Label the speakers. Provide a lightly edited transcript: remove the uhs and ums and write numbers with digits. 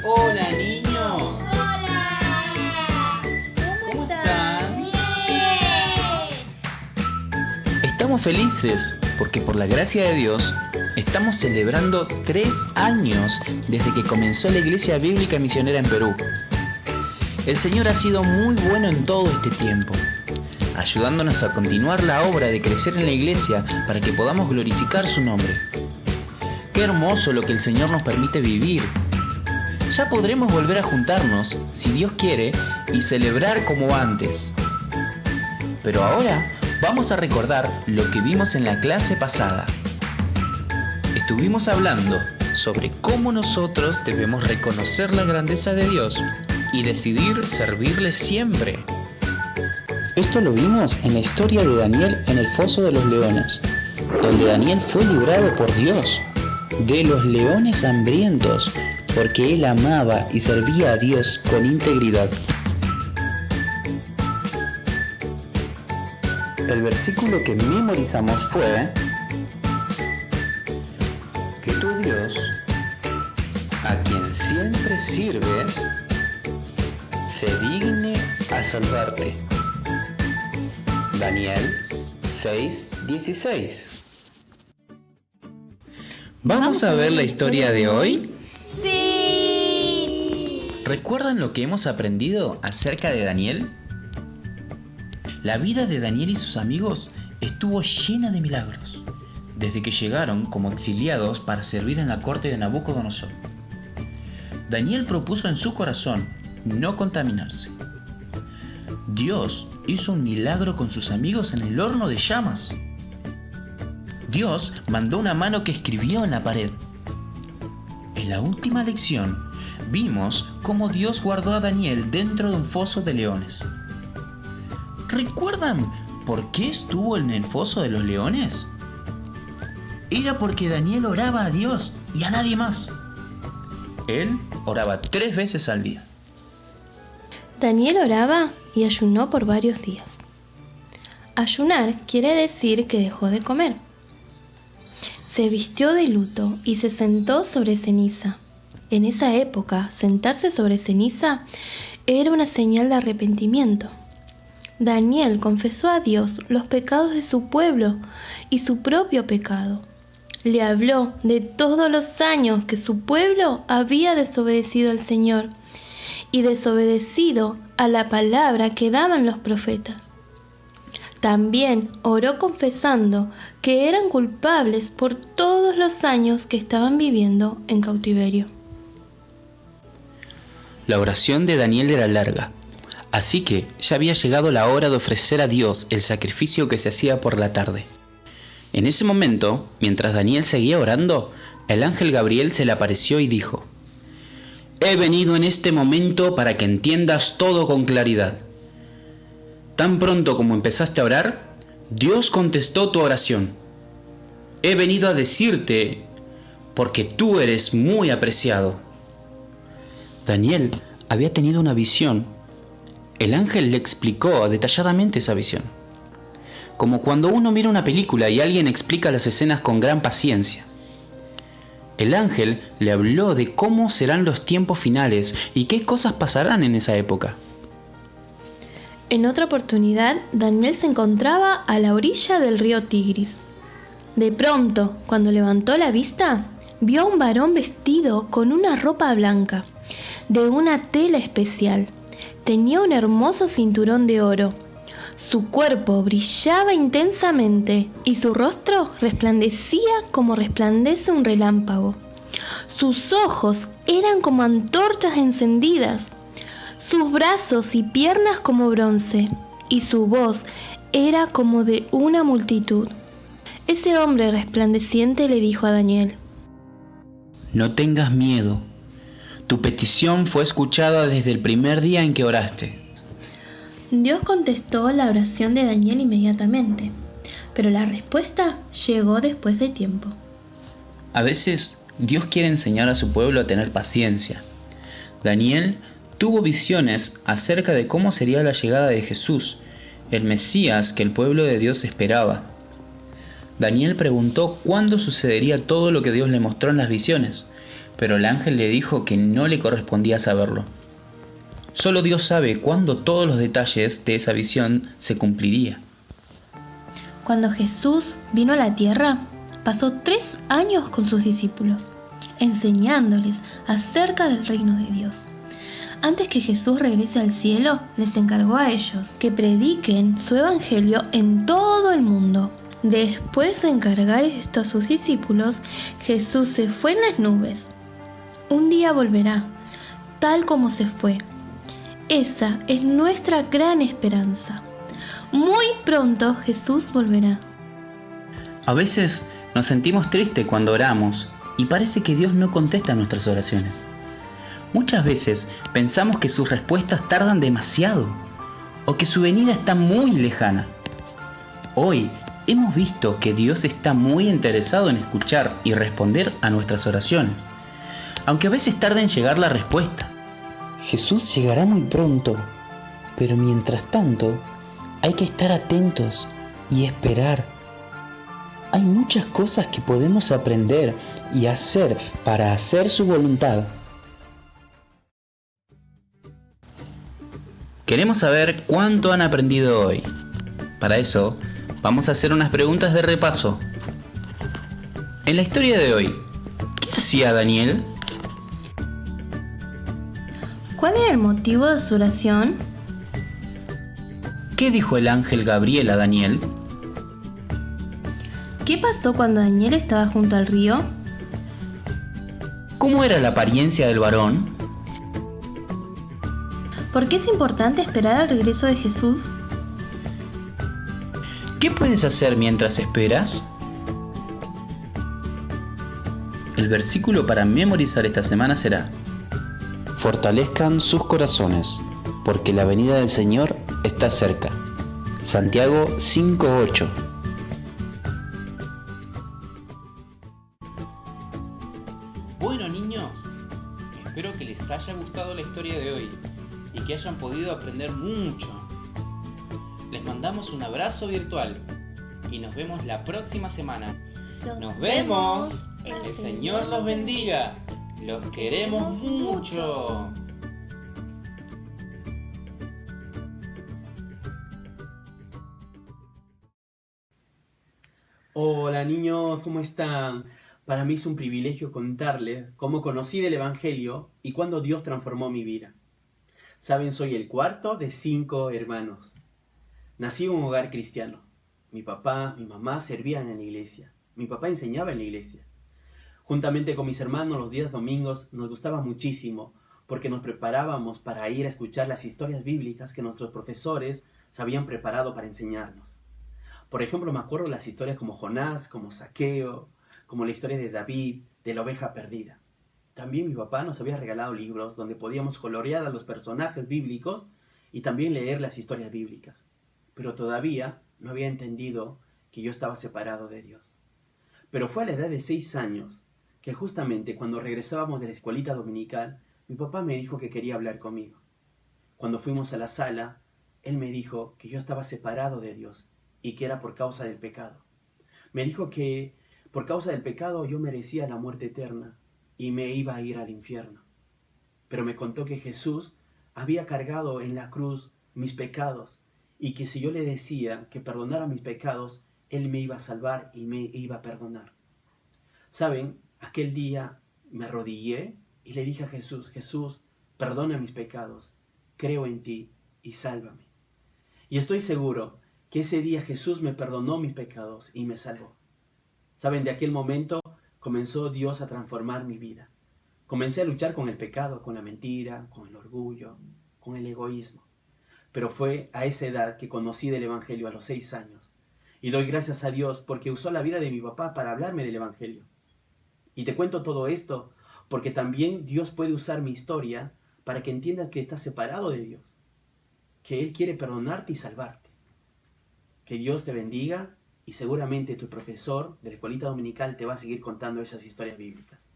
Speaker 1: Hola niños,
Speaker 2: ¡Hola!
Speaker 1: ¿cómo están?
Speaker 2: ¡Bien!
Speaker 3: Estamos felices porque por la gracia de Dios estamos celebrando 3 años desde que comenzó la Iglesia Bíblica Misionera en Perú. El Señor ha sido muy bueno en todo este tiempo, ayudándonos a continuar la obra de crecer en la iglesia para que podamos glorificar su nombre. Qué hermoso lo que el Señor nos permite vivir. Ya podremos volver a juntarnos, si Dios quiere, y celebrar como antes. Pero ahora vamos a recordar lo que vimos en la clase pasada. Estuvimos hablando sobre cómo nosotros debemos reconocer la grandeza de Dios y decidir servirle siempre. Esto lo vimos en la historia de Daniel en el foso de los leones, donde Daniel fue librado por Dios de los leones hambrientos, porque él amaba y servía a Dios con integridad. El versículo que memorizamos fue: que tu Dios, a quien siempre sirves, se digne a salvarte. Daniel 6:16. ¿Vamos a ver la historia de hoy?
Speaker 2: ¡Sí!
Speaker 3: ¿Recuerdan lo que hemos aprendido acerca de Daniel? La vida de Daniel y sus amigos estuvo llena de milagros, desde que llegaron como exiliados para servir en la corte de Nabucodonosor. Daniel propuso en su corazón no contaminarse. Dios hizo un milagro con sus amigos en el horno de llamas. Dios mandó una mano que escribió en la pared. En la última lección, vimos cómo Dios guardó a Daniel dentro de un foso de leones. ¿Recuerdan por qué estuvo en el foso de los leones? Era porque Daniel oraba a Dios y a nadie más. Él oraba 3 veces al día.
Speaker 4: Daniel oraba y ayunó por varios días. Ayunar quiere decir que dejó de comer. Se vistió de luto y se sentó sobre ceniza. En esa época, sentarse sobre ceniza era una señal de arrepentimiento. Daniel confesó a Dios los pecados de su pueblo y su propio pecado. Le habló de todos los años que su pueblo había desobedecido al Señor y desobedecido a la palabra que daban los profetas. También oró confesando que eran culpables por todos los años que estaban viviendo en cautiverio.
Speaker 3: La oración de Daniel era larga, así que ya había llegado la hora de ofrecer a Dios el sacrificio que se hacía por la tarde. En ese momento, mientras Daniel seguía orando, el ángel Gabriel se le apareció y dijo: «He venido en este momento para que entiendas todo con claridad. Tan pronto como empezaste a orar, Dios contestó tu oración. He venido a decirte porque tú eres muy apreciado». Daniel había tenido una visión. El ángel le explicó detalladamente esa visión, como cuando uno mira una película y alguien explica las escenas con gran paciencia. El ángel le habló de cómo serán los tiempos finales y qué cosas pasarán en esa época.
Speaker 4: En otra oportunidad, Daniel se encontraba a la orilla del río Tigris. De pronto, cuando levantó la vista, vio a un varón vestido con una ropa blanca, de una tela especial. Tenía un hermoso cinturón de oro. Su cuerpo brillaba intensamente y su rostro resplandecía como resplandece un relámpago. Sus ojos eran como antorchas encendidas, sus brazos y piernas como bronce, y su voz era como de una multitud. Ese hombre resplandeciente le dijo a Daniel:
Speaker 3: «No tengas miedo. Tu petición fue escuchada desde el primer día en que oraste».
Speaker 4: Dios contestó la oración de Daniel inmediatamente, pero la respuesta llegó después de tiempo.
Speaker 3: A veces Dios quiere enseñar a su pueblo a tener paciencia. Daniel tuvo visiones acerca de cómo sería la llegada de Jesús, el Mesías que el pueblo de Dios esperaba. Daniel preguntó cuándo sucedería todo lo que Dios le mostró en las visiones, pero el ángel le dijo que no le correspondía saberlo. Solo Dios sabe cuándo todos los detalles de esa visión se cumpliría.
Speaker 4: Cuando Jesús vino a la tierra, pasó 3 años con sus discípulos, enseñándoles acerca del reino de Dios. Antes que Jesús regrese al cielo, les encargó a ellos que prediquen su evangelio en todo el mundo. Después de encargar esto a sus discípulos, Jesús se fue en las nubes. Un día volverá, tal como se fue. Esa es nuestra gran esperanza. Muy pronto Jesús volverá.
Speaker 3: A veces nos sentimos tristes cuando oramos y parece que Dios no contesta nuestras oraciones. Muchas veces pensamos que sus respuestas tardan demasiado o que su venida está muy lejana. Hoy hemos visto que Dios está muy interesado en escuchar y responder a nuestras oraciones, aunque a veces tarde en llegar la respuesta. Jesús llegará muy pronto, pero mientras tanto hay que estar atentos y esperar. Hay muchas cosas que podemos aprender y hacer para hacer su voluntad. Queremos saber cuánto han aprendido hoy. Para eso, vamos a hacer unas preguntas de repaso. En la historia de hoy, ¿qué hacía Daniel?
Speaker 4: ¿Cuál era el motivo de su oración?
Speaker 3: ¿Qué dijo el ángel Gabriel a Daniel?
Speaker 4: ¿Qué pasó cuando Daniel estaba junto al río?
Speaker 3: ¿Cómo era la apariencia del varón?
Speaker 4: ¿Por qué es importante esperar al regreso de Jesús?
Speaker 3: ¿Qué puedes hacer mientras esperas? El versículo para memorizar esta semana será: fortalezcan sus corazones, porque la venida del Señor está cerca. Santiago 5:8.
Speaker 1: Bueno, niños, espero que les haya gustado la historia de hoy y que hayan podido aprender mucho. Les mandamos un abrazo virtual y nos vemos la próxima semana. ¡Nos vemos! El Señor los bendiga. Los queremos mucho.
Speaker 5: Hola niños, ¿cómo están? Para mí es un privilegio contarles cómo conocí del Evangelio y cuándo Dios transformó mi vida. Saben, soy el cuarto de 5 hermanos. Nací en un hogar cristiano. Mi papá, mi mamá servían en la iglesia. Mi papá enseñaba en la iglesia. Juntamente con mis hermanos los días domingos nos gustaba muchísimo porque nos preparábamos para ir a escuchar las historias bíblicas que nuestros profesores se habían preparado para enseñarnos. Por ejemplo, me acuerdo de las historias como Jonás, como Zaqueo, como la historia de David, de la oveja perdida. También mi papá nos había regalado libros donde podíamos colorear a los personajes bíblicos y también leer las historias bíblicas. Pero todavía no había entendido que yo estaba separado de Dios. Pero fue a la edad de 6 años que justamente cuando regresábamos de la escuelita dominical, mi papá me dijo que quería hablar conmigo. Cuando fuimos a la sala, él me dijo que yo estaba separado de Dios y que era por causa del pecado. Me dijo que por causa del pecado yo merecía la muerte eterna y me iba a ir al infierno. Pero me contó que Jesús había cargado en la cruz mis pecados y que si yo le decía que perdonara mis pecados, Él me iba a salvar y me iba a perdonar. ¿Saben? Aquel día me arrodillé y le dije a Jesús: Jesús, perdona mis pecados, creo en ti y sálvame. Y estoy seguro que ese día Jesús me perdonó mis pecados y me salvó. ¿Saben? De aquel momento comenzó Dios a transformar mi vida. Comencé a luchar con el pecado, con la mentira, con el orgullo, con el egoísmo. Pero fue a esa edad que conocí del Evangelio, a los 6 años. Y doy gracias a Dios porque usó la vida de mi papá para hablarme del Evangelio. Y te cuento todo esto porque también Dios puede usar mi historia para que entiendas que estás separado de Dios, que Él quiere perdonarte y salvarte. Que Dios te bendiga y seguramente tu profesor de la escuelita dominical te va a seguir contando esas historias bíblicas.